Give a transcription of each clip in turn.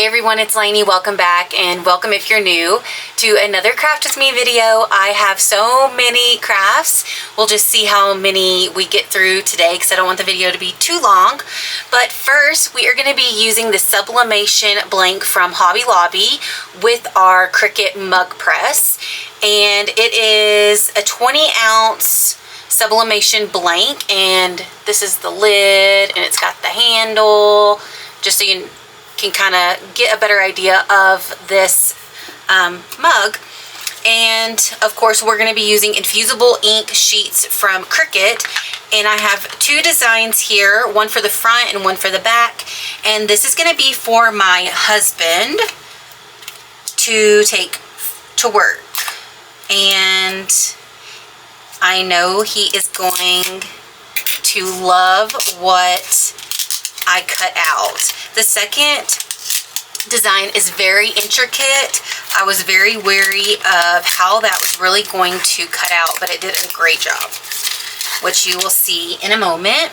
Hey everyone, it's Lainey. Welcome back, and welcome if you're new to another Craft With Me video. I have so many crafts. We'll just see how many we get through today because I don't want the video to be too long. But first, we are going to be using the Sublimation blank from Hobby Lobby with our Cricut mug press. And it is a 20-ounce Sublimation blank, and this is the lid, and it's got the handle, just so you can kind of get a better idea of this mug. And of course we're going to be using infusible ink sheets from Cricut, and I have two designs here, one for the front and one for the back, and this is going to be for my husband to take to work. And I know he is going to love what I cut out. The second design is very intricate. I was very wary of how that was really going to cut out, but it did a great job, which you will see in a moment.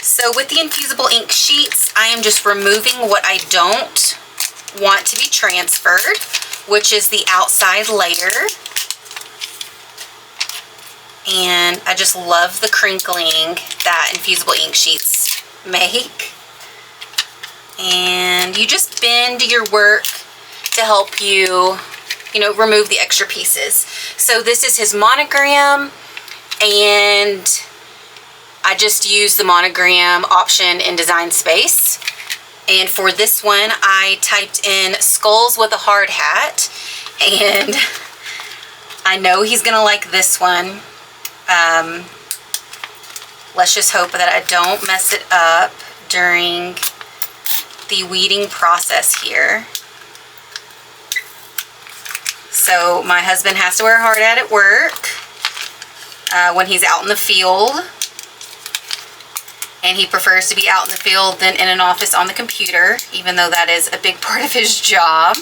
So with the infusible ink sheets, I am just removing what I don't want to be transferred, which is the outside layer. And I just love the crinkling that infusible ink sheets make. And you just bend your work to help you, remove the extra pieces. So this is his monogram, and I just used the monogram option in Design Space. And for this one, I typed in skulls with a hard hat, and I know he's gonna like this one. Let's just hope that I don't mess it up during the weeding process here. So my husband has to wear a hard hat at work when he's out in the field, and he prefers to be out in the field than in an office on the computer, even though that is a big part of his job.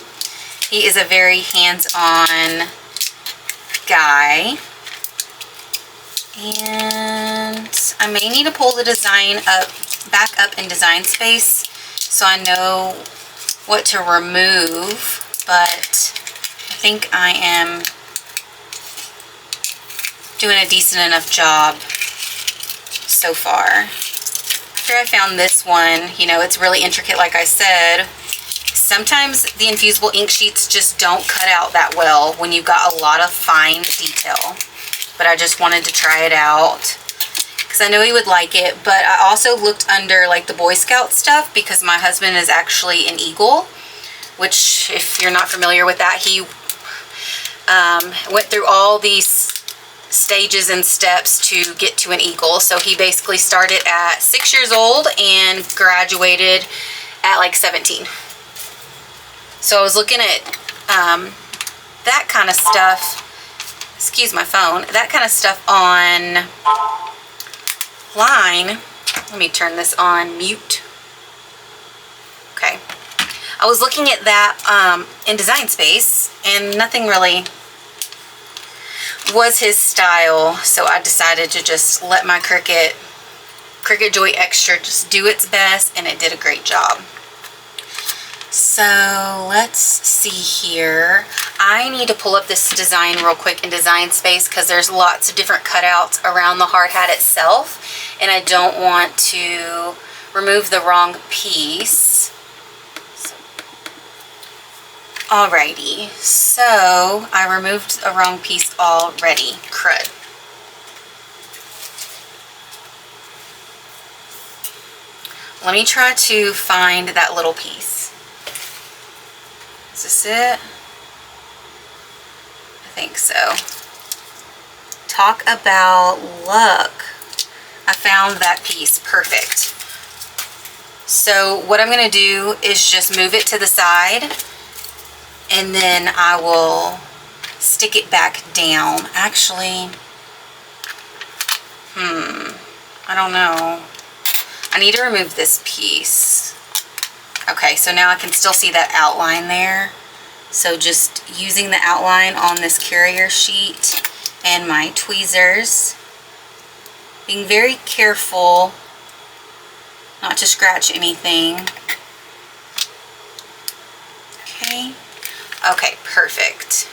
He is a very hands-on guy. And I may need to pull the design back up in Design Space so I know what to remove, but I think I am doing a decent enough job so far. After I found this one, it's really intricate like I said. Sometimes the infusible ink sheets just don't cut out that well when you've got a lot of fine detail. But I just wanted to try it out because I know he would like it. But I also looked under like the Boy Scout stuff because my husband is actually an Eagle, which if you're not familiar with that, he went through all these stages and steps to get to an Eagle. So he basically started at 6 years old and graduated at like 17. So I was looking at that kind of stuff. Excuse my phone, that kind of stuff online. Let me turn this on mute. Okay. I was looking at that in Design Space, and nothing really was his style, so I decided to just let my Cricut Joy Xtra just do its best, and it did a great job. So let's see here. I need to pull up this design real quick in Design Space because there's lots of different cutouts around the hard hat itself, and I don't want to remove the wrong piece. Alrighty, so I removed a wrong piece already. Crud. Let me try to find that little piece. Is this it? I think so. Talk about luck. I found that piece. Perfect. So what I'm going to do is just move it to the side, and then I will stick it back down. Actually, I don't know. I need to remove this piece. Okay, so now I can still see that outline there. So just using the outline on this carrier sheet and my tweezers, being very careful not to scratch anything. way. Okay, perfect.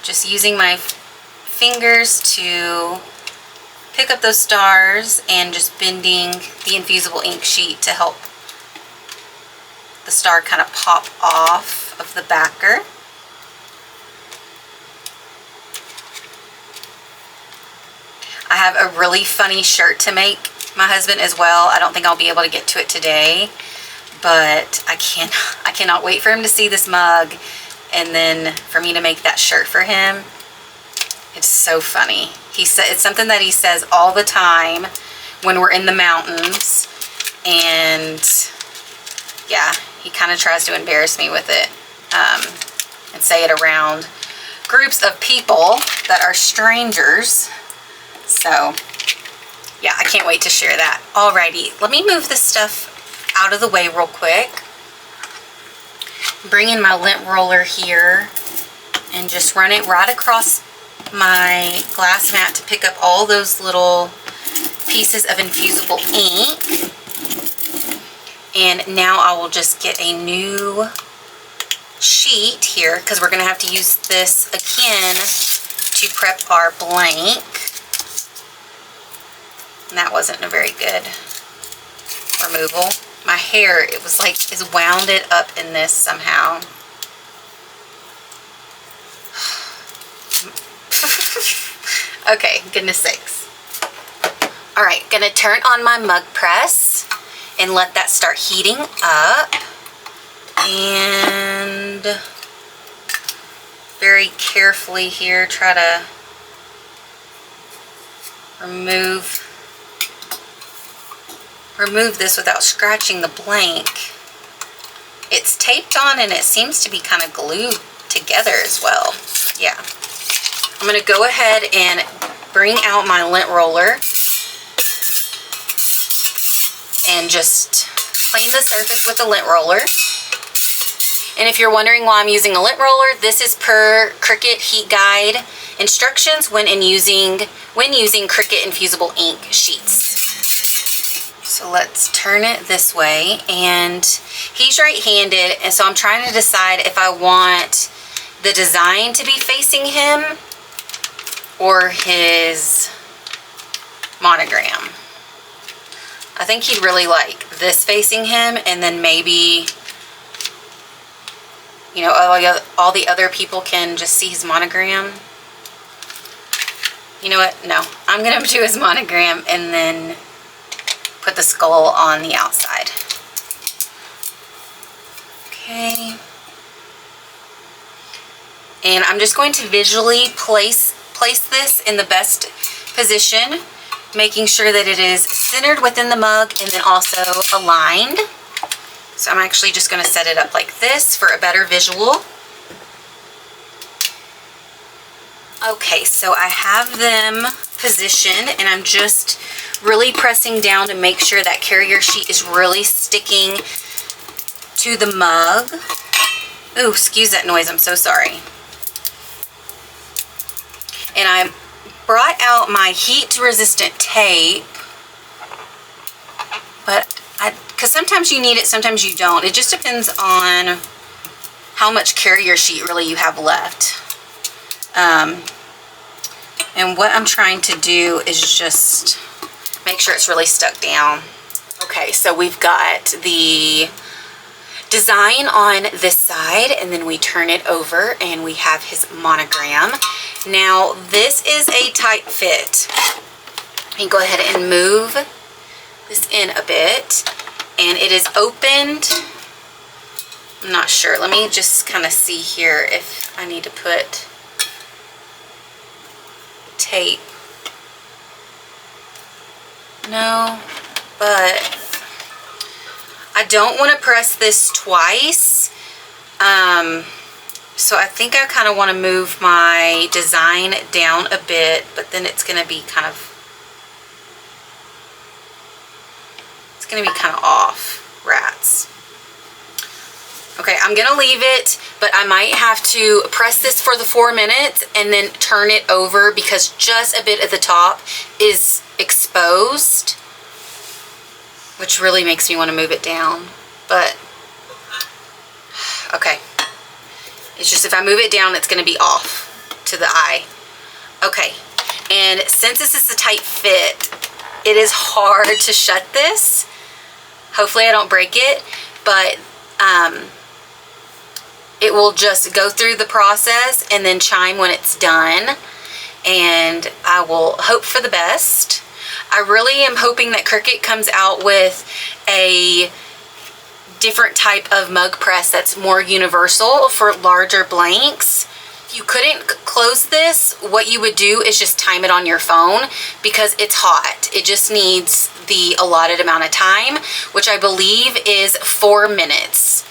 Just using my fingers to pick up those stars and just bending the infusible ink sheet to help the star kind of pop off of the backer. I have a really funny shirt to make my husband as well. I don't think I'll be able to get to it today, but I cannot wait for him to see this mug and then for me to make that shirt for him. It's so funny. It's something that he says all the time when we're in the mountains, and yeah, he kind of tries to embarrass me with it and say it around groups of people that are strangers. So yeah, I can't wait to share that. Alrighty, let me move this stuff out of the way real quick. Bring in my lint roller here and just run it right across my glass mat to pick up all those little pieces of infusible ink. And now I will just get a new sheet here because we're going to have to use this again to prep our blank. And that wasn't a very good removal. My hair, it was like, is wounded up in this somehow. Okay, goodness sakes. Alright, gonna turn on my mug press and let that start heating up. And very carefully here, try to remove this without scratching the blank. It's taped on and it seems to be kind of glued together as well. Yeah. I'm going to go ahead and bring out my lint roller and just clean the surface with the lint roller. And if you're wondering why I'm using a lint roller, this is per Cricut Heat Guide instructions when using Cricut infusible ink sheets. So let's turn it this way, and he's right-handed, and so I'm trying to decide if I want the design to be facing him or his monogram. I think he'd really like this facing him, and then maybe, you know, all the other people can just see his monogram. You know what? No, I'm gonna do his monogram and then put the skull on the outside. Okay. And I'm just going to visually place this in the best position, making sure that it is centered within the mug and then also aligned. So I'm actually just going to set it up like this for a better visual. Okay, so I have them positioned and I'm just really pressing down to make sure that carrier sheet is really sticking to the mug. Ooh, excuse that noise, I'm so sorry. And I brought out my heat resistant tape, but because sometimes you need it, sometimes you don't. It just depends on how much carrier sheet really you have left. And what I'm trying to do is just make sure it's really stuck down. Okay, so we've got the design on this side, and then we turn it over and we have his monogram. Now this is a tight fit. You can go ahead and move this in a bit, and it is opened. I'm not sure. Let me just kind of see here if I need to put tape. No, but I don't want to press this twice. So I think I kind of want to move my design down a bit, but then it's going to be kind of, off. Rats. Okay, I'm going to leave it, but I might have to press this for the 4 minutes and then turn it over because just a bit at the top is exposed, which really makes me want to move it down. But Okay. It's just if I move it down, it's going to be off to the eye. Okay. And since this is a tight fit, it is hard to shut this. Hopefully I don't break it, but it will just go through the process and then chime when it's done. And I will hope for the best. I really am hoping that Cricut comes out with a different type of mug press that's more universal for larger blanks. If you couldn't close this, what you would do is just time it on your phone because it's hot. It just needs the allotted amount of time, which I believe is 4 minutes.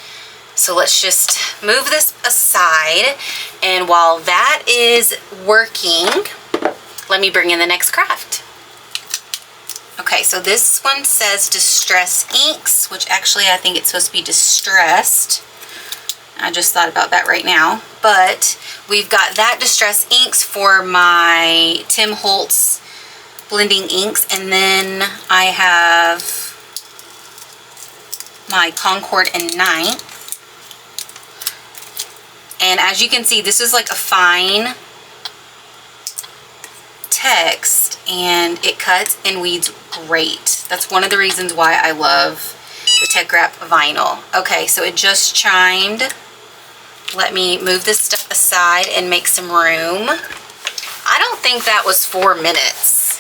So let's just move this aside. And while that is working, let me bring in the next craft. Okay, so this one says Distress Inks, which actually I think it's supposed to be Distressed. I just thought about that right now. But we've got that Distress Inks for my Tim Holtz blending inks. And then I have my Concord and Ninth. And as you can see, this is like a fine text and it cuts and weeds great. That's one of the reasons why I love the Teckwrap vinyl. Okay, so it just chimed. Let me move this stuff aside and make some room. I don't think that was 4 minutes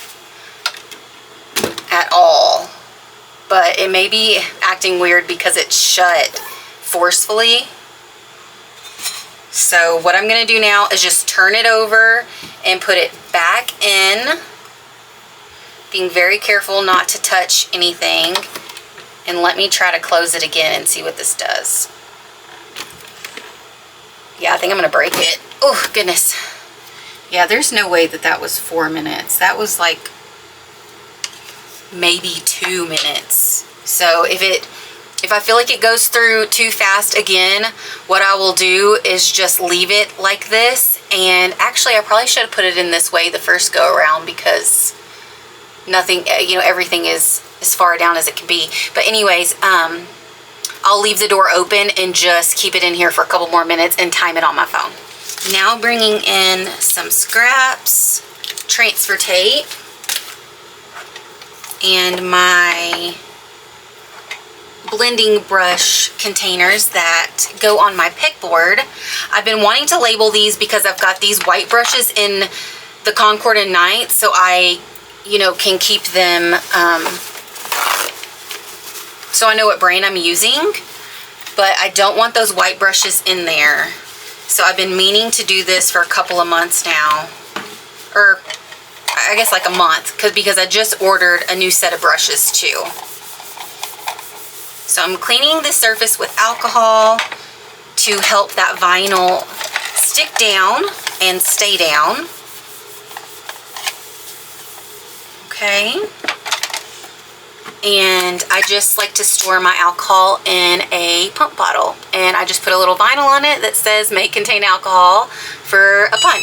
at all, but it may be acting weird because it's shut forcefully. So what I'm going to do now is just turn it over and put it back in, being very careful not to touch anything. And let me try to close it again and see what this does. Yeah, I think I'm going to break it. Oh, goodness. Yeah, there's no way that that was 4 minutes. That was like maybe 2 minutes. So if I feel like it goes through too fast again, what I will do is just leave it like this. And actually, I probably should have put it in this way the first go around because nothing, you know, everything is as far down as it can be. But anyways, I'll leave the door open and just keep it in here for a couple more minutes and time it on my phone. Now bringing in some scraps, transfer tape, and my blending brush containers that go on my pick board. I've been wanting to label these because I've got these white brushes in the Concord and Ninth, so I, you know, can keep them, so I know what brand I'm using, but I don't want those white brushes in there. So I've been meaning to do this for a couple of months now, or I guess like a month, because I just ordered a new set of brushes too. So I'm cleaning the surface with alcohol to help that vinyl stick down and stay down. Okay. And I just like to store my alcohol in a pump bottle. And I just put a little vinyl on it that says may contain alcohol for a pun.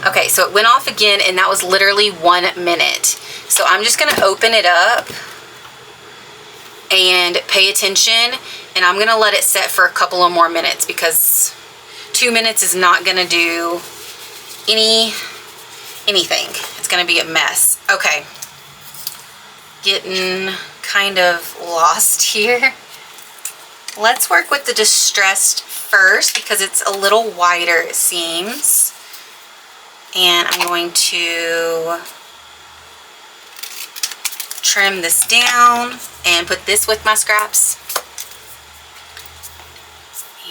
Okay, so it went off again and that was literally 1 minute. So I'm just gonna open it up and pay attention, and I'm gonna let it set for a couple of more minutes because 2 minutes is not gonna do anything. It's gonna be a mess. Okay, getting kind of lost here. Let's work with the Distressed first because it's a little wider, it seems. And I'm going to trim this down and put this with my scraps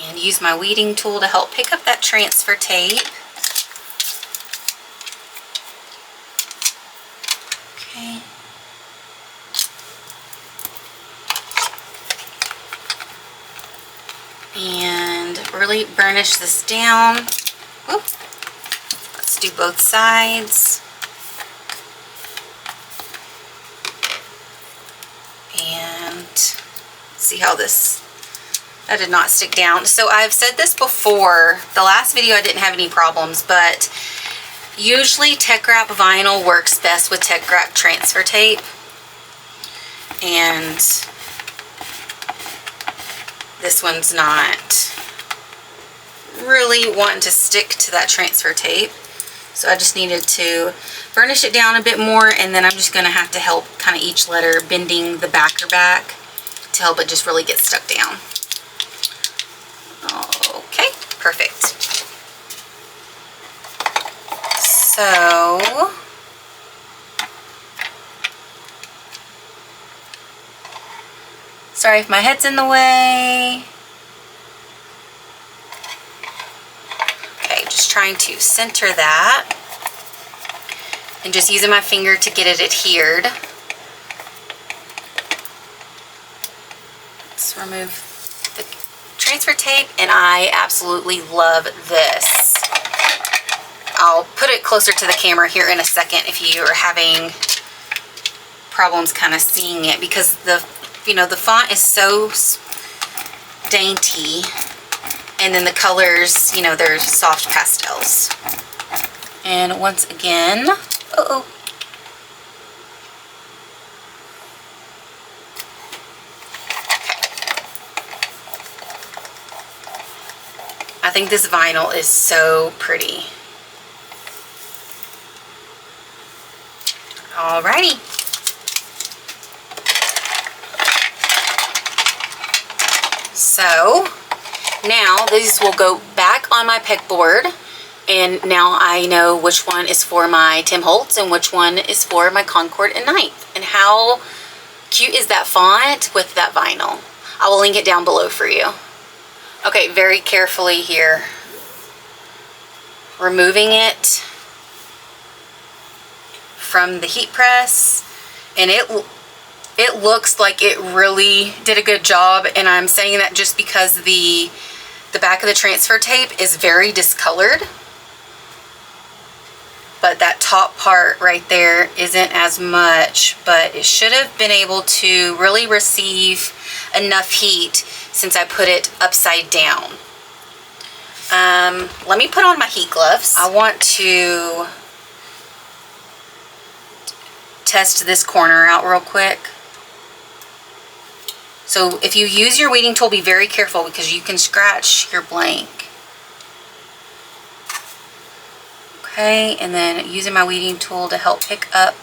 and use my weeding tool to help pick up that transfer tape. Okay. And really burnish this down. Whoop. Let's do both sides. And see how that did not stick down. So I've said this before, the last video I didn't have any problems, but usually Techwrap vinyl works best with Techwrap transfer tape. And this one's not really wanting to stick to that transfer tape. So I just needed to burnish it down a bit more, and then I'm just going to have to help kind of each letter, bending the backer back to help it just really get stuck down. Okay, perfect. So sorry if my head's in the way. Okay, just trying to center that and just using my finger to get it adhered. Let's remove the transfer tape, and I absolutely love this. I'll put it closer to the camera here in a second if you are having problems kind of seeing it, because the font is so dainty, and then the colors, they're soft pastels. And once again, I think this vinyl is so pretty. Alrighty. So now these will go back on my pegboard, and now I know which one is for my Tim Holtz and which one is for my Concord and Ninth. And how cute is that font with that vinyl? I will link it down below for you. Okay, very carefully here, removing it from the heat press, and it looks like it really did a good job, and I'm saying that just because the back of the transfer tape is very discolored, but that top part right there isn't as much, but it should have been able to really receive enough heat since I put it upside down. Let me put on my heat gloves. I want to test this corner out real quick. So if you use your weeding tool, be very careful because you can scratch your blank. Okay, and then using my weeding tool to help pick up.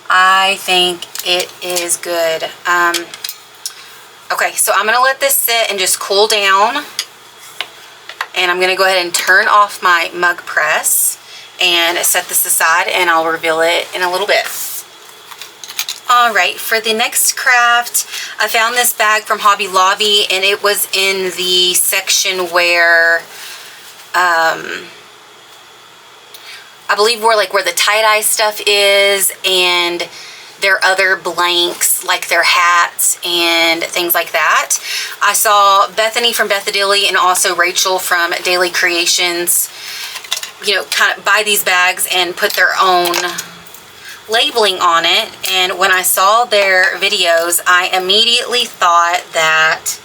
I think it is good. Okay, so I'm going to let this sit and just cool down. And I'm going to go ahead and turn off my mug press and set this aside, and I'll reveal it in a little bit. Alright, for the next craft, I found this bag from Hobby Lobby, and it was in the section where, I believe where the tie-dye stuff is, and their other blanks, like their hats and things like that. I saw Bethany from Bethadilly and also Rachel from Daily Creations, kind of buy these bags and put their own labeling on it, and when I saw their videos, I immediately thought that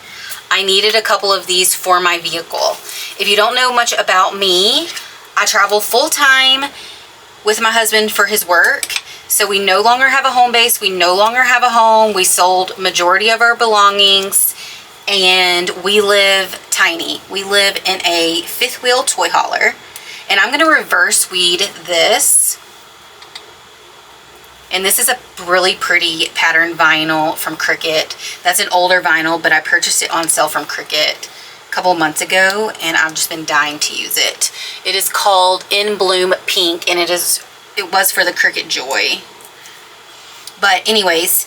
I needed a couple of these for my vehicle. If you don't know much about me, I travel full-time with my husband for his work, so we no longer have a home base, we no longer have a home, we sold majority of our belongings, and we live tiny. We live in a fifth wheel toy hauler, and I'm going to reverse weed this. And this is a really pretty pattern vinyl from Cricut. That's an older vinyl, but I purchased it on sale from Cricut a couple months ago, and I've just been dying to use it. It is called In Bloom Pink, and it was for the Cricut Joy. But anyways,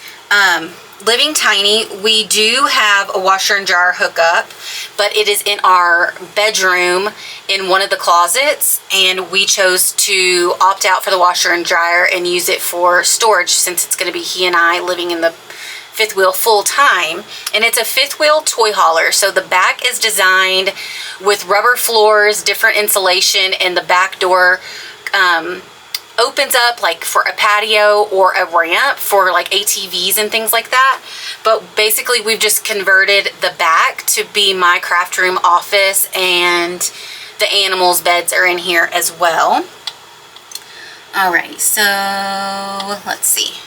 living tiny, we do have a washer and dryer hookup, but it is in our bedroom in one of the closets, and we chose to opt out for the washer and dryer and use it for storage since it's going to be he and I living in the fifth wheel full time. And it's a fifth wheel toy hauler, so the back is designed with rubber floors, different insulation, and the back door opens up like for a patio or a ramp for like ATVs and things like that. But basically we've just converted the back to be my craft room office, and the animals' beds are in here as well. Alright, so let's see.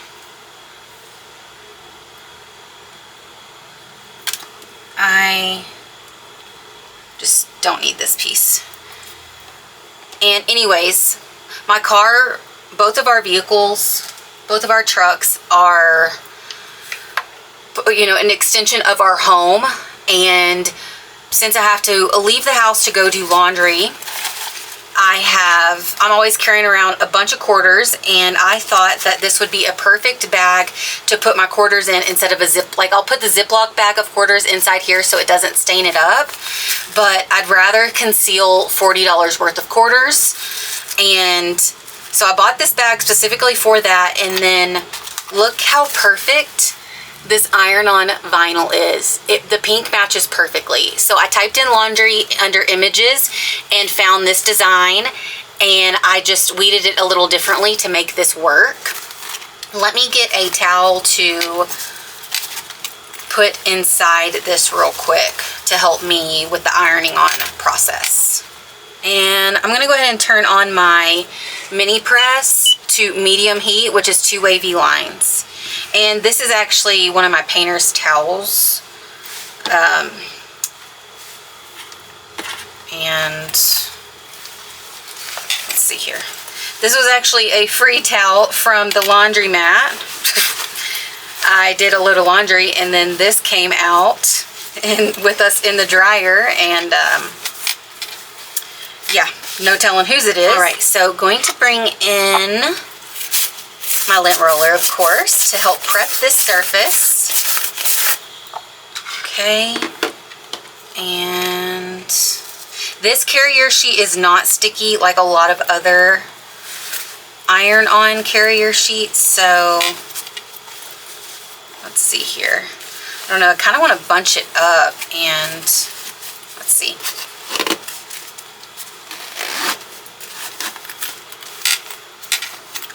I just don't need this piece. And anyways, my car, both of our vehicles, both of our trucks are, you know, an extension of our home. And since I have to leave the house to go do laundry, I'm always carrying around a bunch of quarters, and I thought that this would be a perfect bag to put my quarters in instead of a zip, like I'll put the Ziploc bag of quarters inside here so it doesn't stain it up, but I'd rather conceal $40 worth of quarters. And so I bought this bag specifically for that. And then look how perfect this iron-on vinyl is. The pink matches perfectly. So I typed in laundry under images and found this design, and I just weeded it a little differently to make this work. Let me get a towel to put inside this real quick to help me with the ironing on process. And I'm gonna go ahead and turn on my mini press to medium heat, which is 2 wavy lines. And this is actually one of my painter's towels. And let's see here. This was actually a free towel from the laundromat. I did a load of laundry, and then this came out with us in the dryer, and yeah, no telling whose it is. All right, so going to bring in my lint roller, of course, to help prep this surface. Okay, and this carrier sheet is not sticky like a lot of other iron-on carrier sheets, so let's see here. I don't know, I kind of want to bunch it up, and let's see.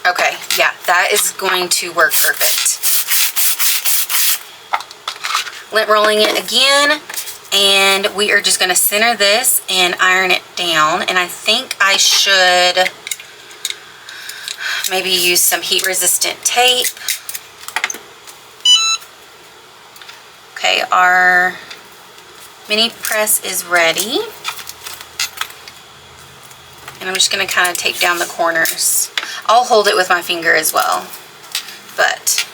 Okay, yeah, that is going to work perfect. Lint rolling it again, and we are just going to center this and iron it down. And I think I should maybe use some heat resistant tape. Okay, our mini press is ready. And I'm just going to kind of tape down the corners. I'll hold it with my finger as well. But,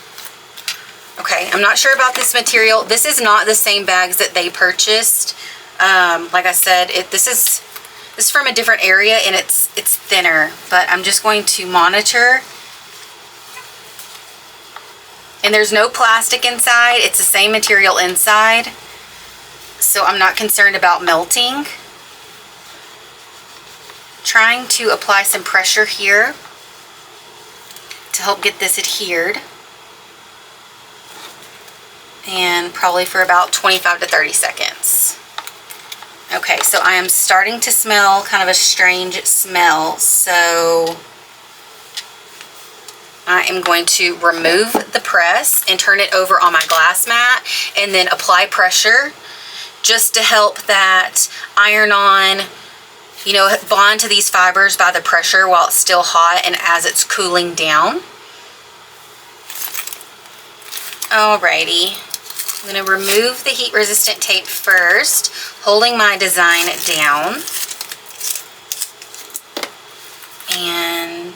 okay, I'm not sure about this material. This is not the same bags that they purchased. Like I said, this is from a different area, and it's thinner. But I'm just going to monitor. And there's no plastic inside. It's the same material inside. So I'm not concerned about melting. Trying to apply some pressure here to help get this adhered, and probably for about 25 to 30 seconds. Okay, so I am starting to smell kind of a strange smell, so I am going to remove the press and turn it over on my glass mat, and then apply pressure just to help that iron-on, you know, bond to these fibers by the pressure while it's still hot and as it's cooling down. Alrighty, I'm going to remove the heat resistant tape first, holding my design down. And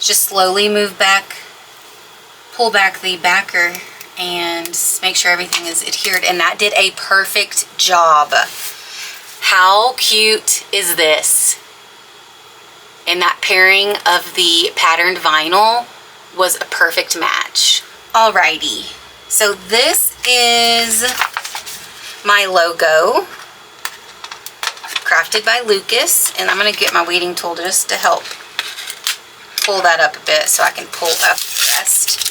just slowly move back, pull back the backer, and make sure everything is adhered. And that did a perfect job. How cute is this? And that pairing of the patterned vinyl was a perfect match. Alrighty, so this is my logo, crafted by Lucas, and I'm going to get my weeding tool just to help pull that up a bit so I can pull up the rest.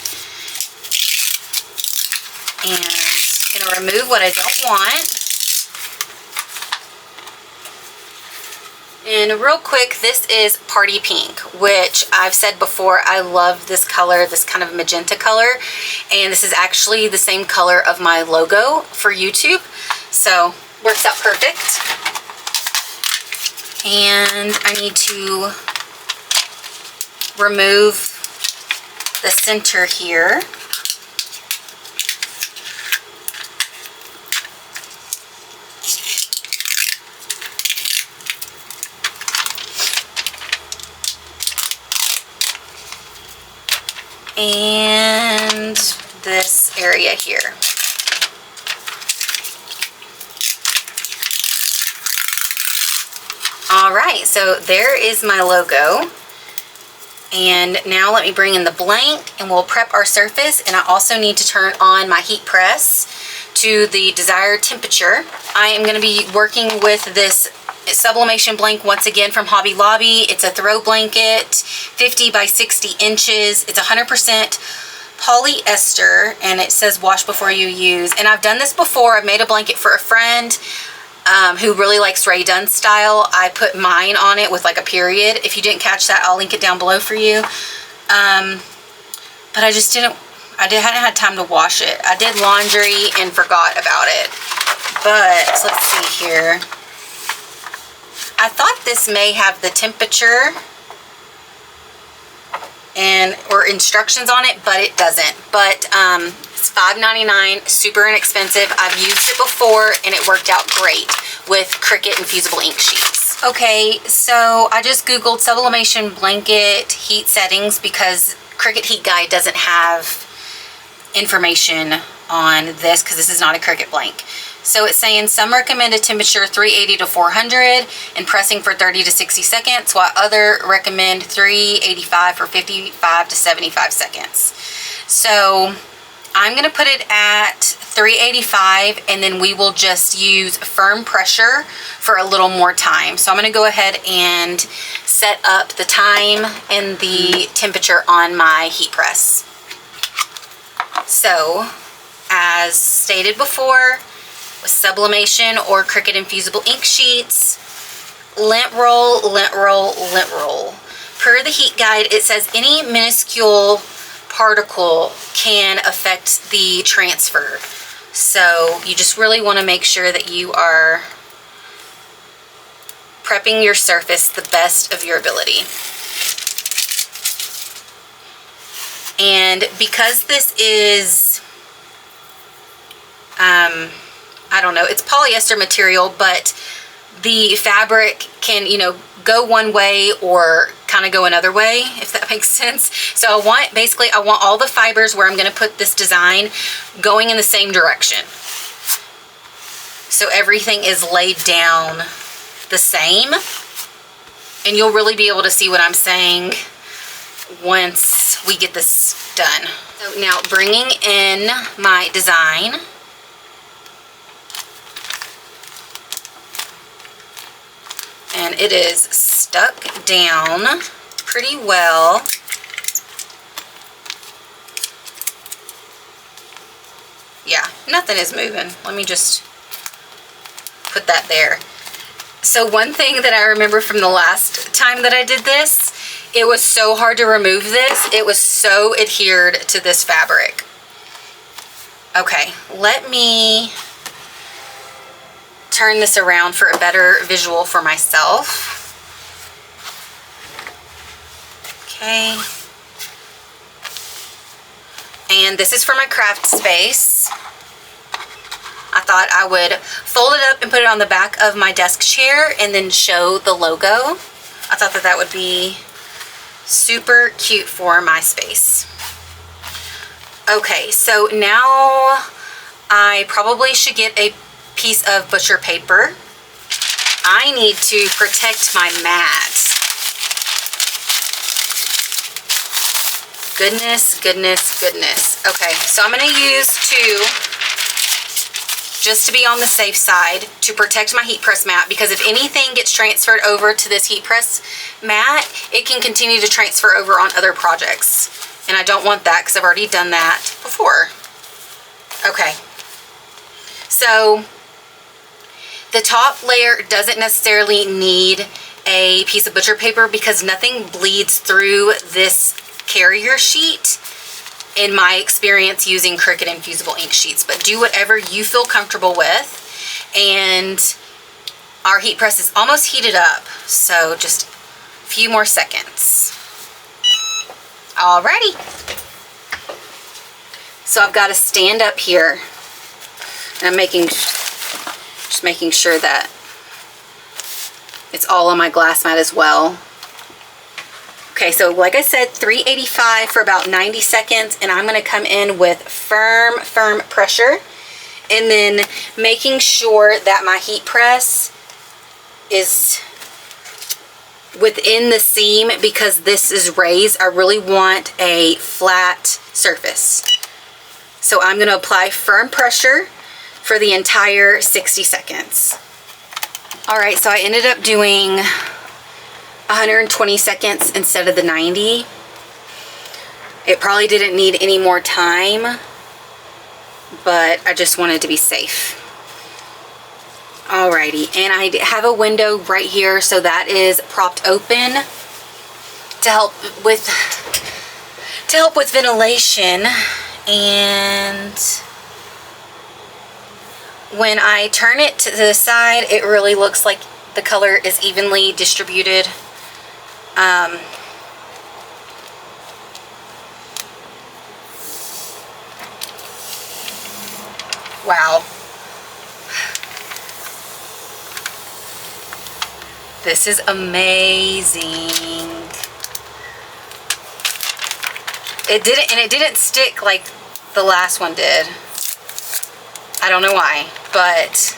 And I'm going to remove what I don't want. And real quick, this is Party Pink, which I've said before, I love this color, this kind of magenta color. And this is actually the same color of my logo for YouTube. So, works out perfect. And I need to remove the center here. and this area here. All right, so there is my logo. And now let me bring in the blank and we'll prep our surface. And I also need to turn on my heat press to the desired temperature. I am going to be working with this Sublimation blank once again from Hobby Lobby. It's a throw blanket, 50 by 60 inches. It's 100% polyester and it says wash before you use. And I've done this before. I've made a blanket for a friend who really likes Ray Dunn style. I put mine on it with like a period. If you didn't catch that, I'll link it down below for you. But I just hadn't had time to wash it. I did laundry and forgot about it. But let's see here. I thought this may have the temperature or instructions on it, but it doesn't. But it's $5.99, super inexpensive. I've used it before and it worked out great with Cricut infusible ink sheets. Okay, so I just Googled sublimation blanket heat settings because Cricut Heat Guide doesn't have information on this because this is not a Cricut blank. So it's saying some recommended temperature 380 to 400 and pressing for 30 to 60 seconds, while other recommend 385 for 55 to 75 seconds. So I'm going to put it at 385 and then we will just use firm pressure for a little more time. So I'm going to go ahead and set up the time and the temperature on my heat press. So as stated before, with sublimation or Cricut infusible ink sheets, lint roll, lint roll, lint roll. Per the heat guide, it says any minuscule particle can affect the transfer. So you just really want to make sure that you are prepping your surface the best of your ability. And because this is, I don't know, it's polyester material, but the fabric can, you know, go one way or kind of go another way, if that makes sense. So I want all the fibers where I'm going to put this design going in the same direction. So everything is laid down the same. And you'll really be able to see what I'm saying once we get this done. So now bringing in my design. And it is stuck down pretty well. Yeah, nothing is moving. Let me just put that there. So one thing that I remember from the last time that I did this, it was so hard to remove this. It was so adhered to this fabric. Okay, let me turn this around for a better visual for myself. Okay. And this is for my craft space. I thought I would fold it up and put it on the back of my desk chair and then show the logo. I thought that that would be super cute for my space. Okay, so now I probably should get a piece of butcher paper. I need to protect my mat. Goodness, goodness, goodness. Okay, so I'm going to use two just to be on the safe side to protect my heat press mat, because if anything gets transferred over to this heat press mat, it can continue to transfer over on other projects. And I don't want that because I've already done that before. Okay, so the top layer doesn't necessarily need a piece of butcher paper because nothing bleeds through this carrier sheet in my experience using Cricut infusible ink sheets. But do whatever you feel comfortable with. And our heat press is almost heated up, so just a few more seconds. Alrighty. So I've got to stand up here, and I'm just making sure that it's all on my glass mat as well. Okay, so like I said, 385 for about 90 seconds, and I'm gonna come in with firm pressure, and then making sure that my heat press is within the seam, because this is raised. I really want a flat surface. So I'm gonna apply firm pressure for the entire 60 seconds. All right, so I ended up doing 120 seconds instead of the 90. It probably didn't need any more time, but I just wanted to be safe. Alrighty, and I have a window right here, so that is propped open to help with ventilation. And when I turn it to the side, it really looks like the color is evenly distributed. Wow. This is amazing. It didn't stick like the last one did. I don't know why, but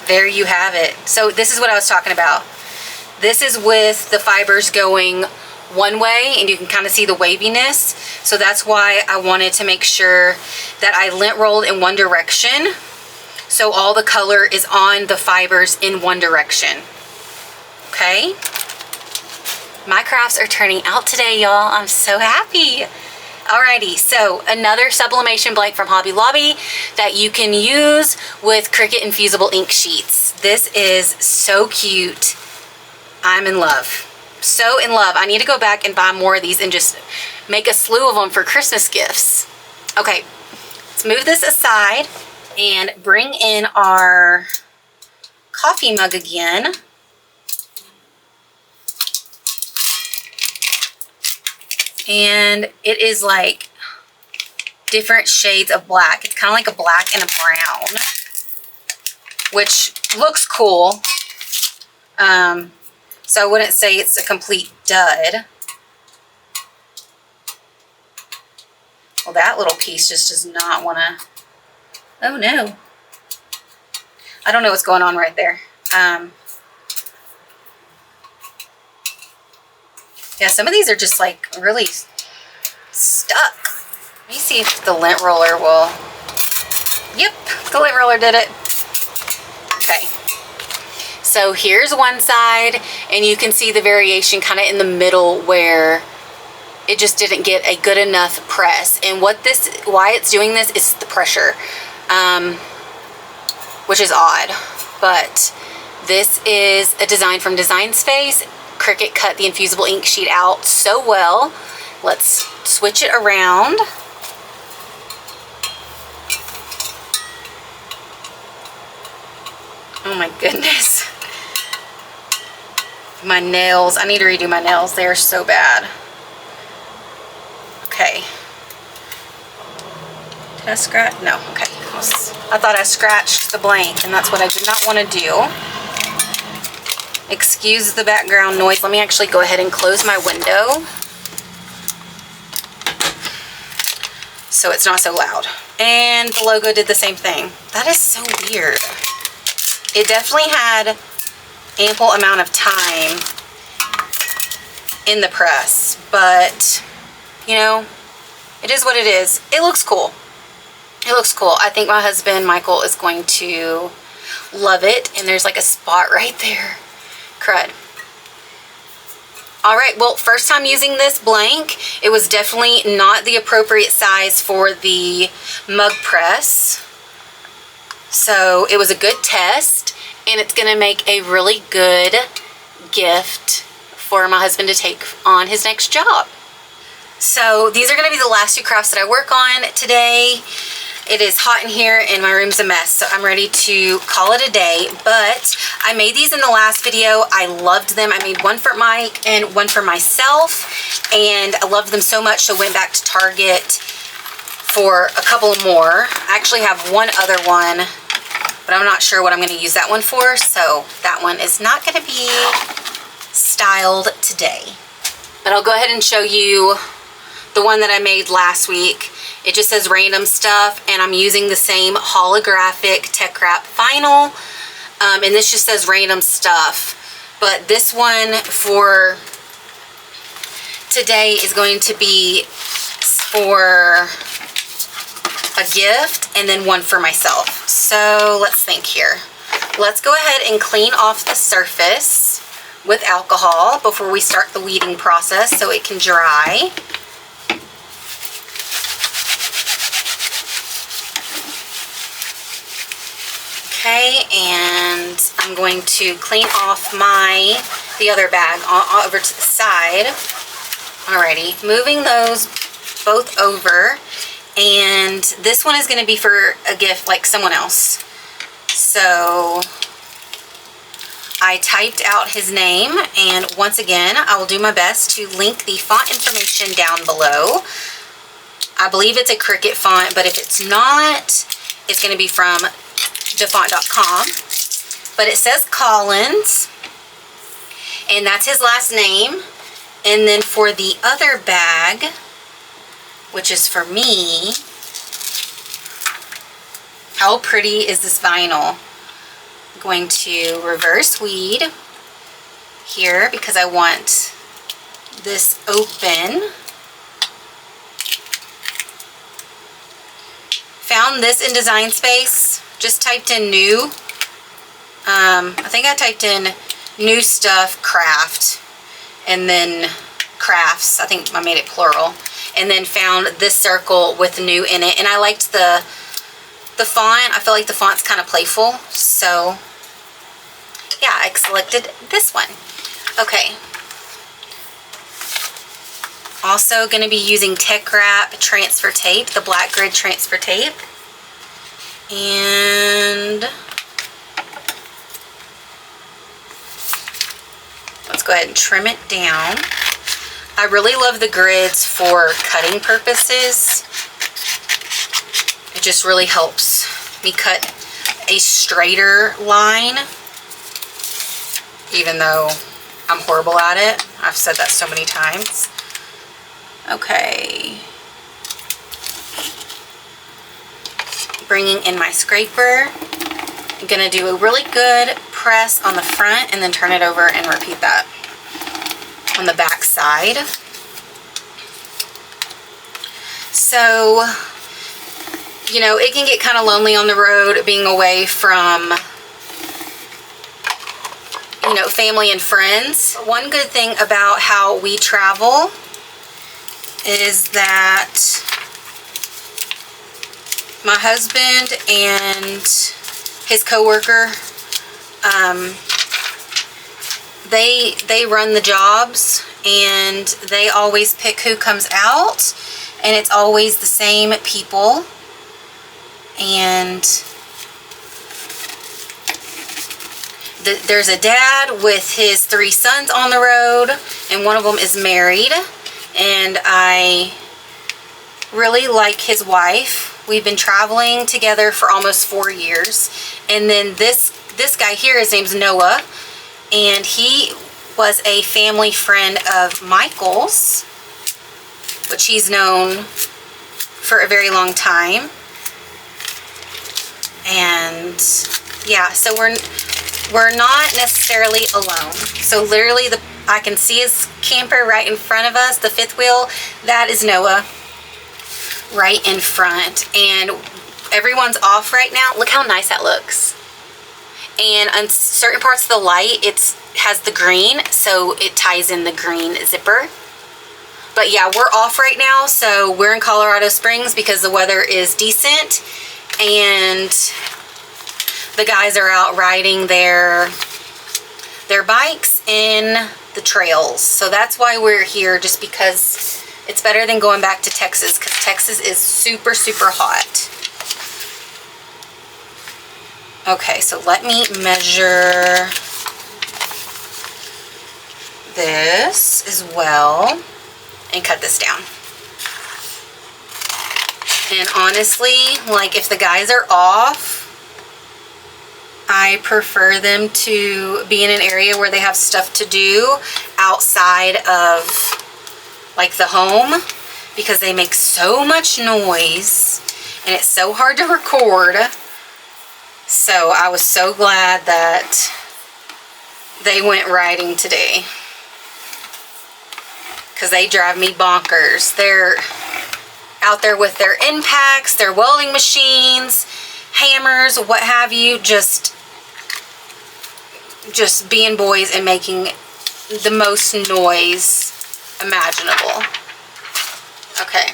there you have it. So this is what I was talking about. This is with the fibers going one way, and you can kind of see the waviness. So that's why I wanted to make sure that I lint rolled in one direction, so all the color is on the fibers in one direction. Okay, my crafts are turning out today, y'all. I'm so happy. Alrighty, so another sublimation blank from Hobby Lobby that you can use with Cricut infusible ink sheets. This is so cute. I'm in love. So in love. I need to go back and buy more of these and just make a slew of them for Christmas gifts. Okay, let's move this aside and bring in our coffee mug again. And it is like different shades of black. It's kind of like a black and a brown, which looks cool. So I wouldn't say it's a complete dud. Well, that little piece just does not want to... Oh no. I don't know what's going on right there. Yeah, some of these are just like really stuck. Let me see if the lint roller will... Yep, the lint roller did it. Okay. So here's one side, and you can see the variation kind of in the middle where it just didn't get a good enough press. And why it's doing this is the pressure, which is odd. But this is a design from Design Space. Cricut cut the infusible ink sheet out so well. Let's switch it around. Oh my goodness. My nails. I need to redo my nails. They are so bad. Okay. Did I scratch? No. Okay. I thought I scratched the blank, and that's what I did not want to do. Excuse the background noise. Let me actually go ahead and close my window so it's not so loud. And the logo did the same thing. That is so weird. It definitely had ample amount of time in the press, but you know, it is what it is. It looks cool. It looks cool. I think my husband Michael is going to love it, and there's like a spot right there. Crud. Alright, well, first time using this blank, it was definitely not the appropriate size for the mug press. So it was a good test, and it's going to make a really good gift for my husband to take on his next job. So these are going to be the last two crafts that I work on today. It is hot in here and my room's a mess, so I'm ready to call it a day. But I made these in the last video. I loved them. I made one for Mike and one for myself, and I loved them so much, so went back to Target for a couple more. I actually have one other one, but I'm not sure what I'm going to use that one for, so that one is not going to be styled today. But I'll go ahead and show you the one that I made last week. It just says random stuff, and I'm using the same holographic Teckwrap vinyl, and this just says random stuff. But this one for today is going to be for a gift, and then one for myself. So let's think here. Let's go ahead and clean off the surface with alcohol before we start the weeding process so it can dry. Okay, and I'm going to clean off the other bag over to the side. Alrighty, moving those both over, and this one is going to be for a gift like someone else. So I typed out his name, and once again I will do my best to link the font information down below. I believe it's a Cricut font, but if it's not, it's going to be from thefont.com. But it says Collins, and that's his last name. And then for the other bag, which is for me, how pretty is this vinyl? I'm going to reverse weed here because I want this open. Found this in Design Space. Just typed in new. I think I typed in new stuff craft, and then crafts. I think I made it plural. And then found this circle with new in it. And I liked the font. I feel like the font's kind of playful. So yeah, I selected this one. Okay. Also going to be using Teckwrap transfer tape, the black grid transfer tape. And let's go ahead and trim it down. I really love the grids for cutting purposes. It just really helps me cut a straighter line, even though I'm horrible at it. I've said that so many times. Okay. Bringing in my scraper. I'm gonna do a really good press on the front and then turn it over and repeat that on the back side. So, you know, it can get kind of lonely on the road being away from, you know, family and friends. One good thing about how we travel is that my husband and his coworker, they run the jobs, and they always pick who comes out, and it's always the same people. And there's a dad with his 3 sons on the road, and one of them is married, and I really like his wife. We've been traveling together for almost 4 years. And then this guy here, his name's Noah, and he was a family friend of Michael's, which he's known for a very long time. And yeah, so we're not necessarily alone. So literally I can see his camper right in front of us, the 5th wheel. That is Noah right in front, and everyone's off right now. Look how nice that looks. And on certain parts of the light, it has the green, so it ties in the green zipper. But yeah, we're off right now, so we're in Colorado Springs because the weather is decent, and the guys are out riding their bikes in the trails. So that's why we're here, just because it's better than going back to Texas, because Texas is super, super hot. Okay, so let me measure this as well and cut this down. And honestly, like, if the guys are off, I prefer them to be in an area where they have stuff to do outside of like the home, because they make so much noise and it's so hard to record. So I was so glad that they went riding today, because they drive me bonkers. They're out there with their impacts, their welding machines, hammers, what have you, just being boys and making the most noise imaginable. Okay.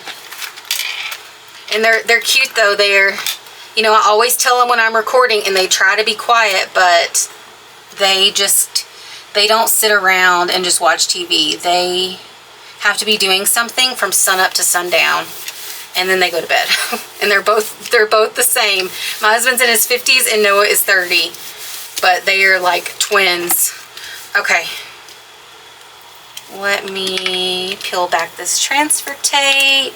And they're cute though. They're, you know, I always tell them when I'm recording and they try to be quiet, but they don't sit around and just watch TV. They have to be doing something from sun up to sundown, and then they go to bed. And they're both the same. My husband's in his 50s and Noah is 30, but they are like twins. Okay. Let me peel back this transfer tape.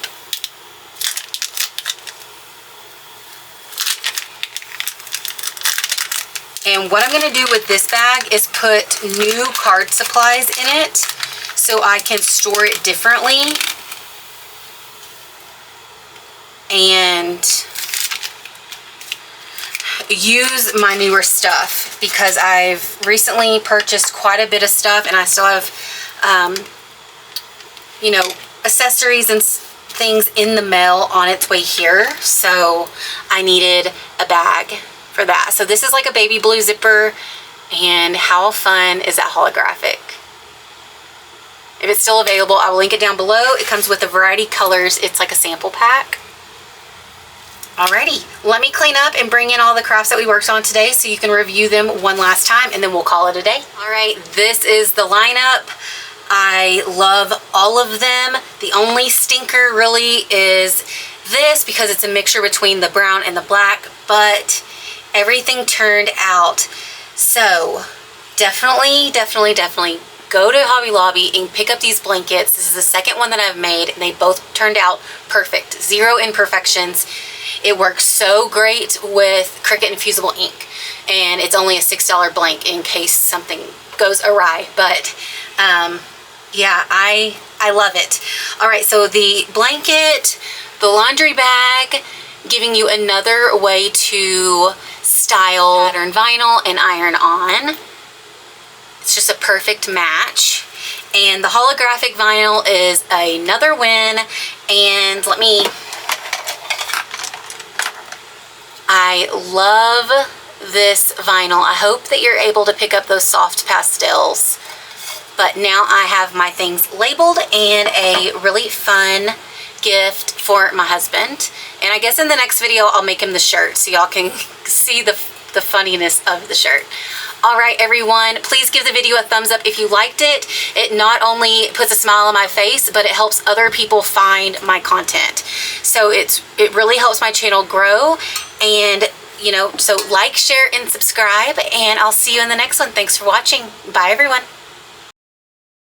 And what I'm going to do with this bag is put new card supplies in it so I can store it differently and use my newer stuff, because I've recently purchased quite a bit of stuff and I still have, you know, accessories and things in the mail on its way here. So I needed a bag for that. So this is like a baby blue zipper, and how fun is that holographic? If it's still available, I will link it down below. It comes with a variety of colors. It's like a sample pack. Alrighty, let me clean up and bring in all the crafts that we worked on today so you can review them one last time, and then we'll call it a day. Alright, this is the lineup. I love all of them. The only stinker really is this, because it's a mixture between the brown and the black, but everything turned out. So definitely go to Hobby Lobby and pick up these blankets. This is the second one that I've made, and they both turned out perfect. Zero imperfections. It works so great with Cricut infusible ink, and it's only a $6 blank in case something goes awry. But yeah, I love it. All right, so the blanket, the laundry bag, giving you another way to style pattern vinyl and iron on. It's just a perfect match. And the holographic vinyl is another win. And I love this vinyl. I hope that you're able to pick up those soft pastels. But now I have my things labeled and a really fun gift for my husband. And I guess in the next video I'll make him the shirt so y'all can see the funniness of the shirt. Alright everyone, please give the video a thumbs up if you liked it. It not only puts a smile on my face, but it helps other people find my content. So it really helps my channel grow. And you know, so like, share, and subscribe, and I'll see you in the next one. Thanks for watching. Bye everyone.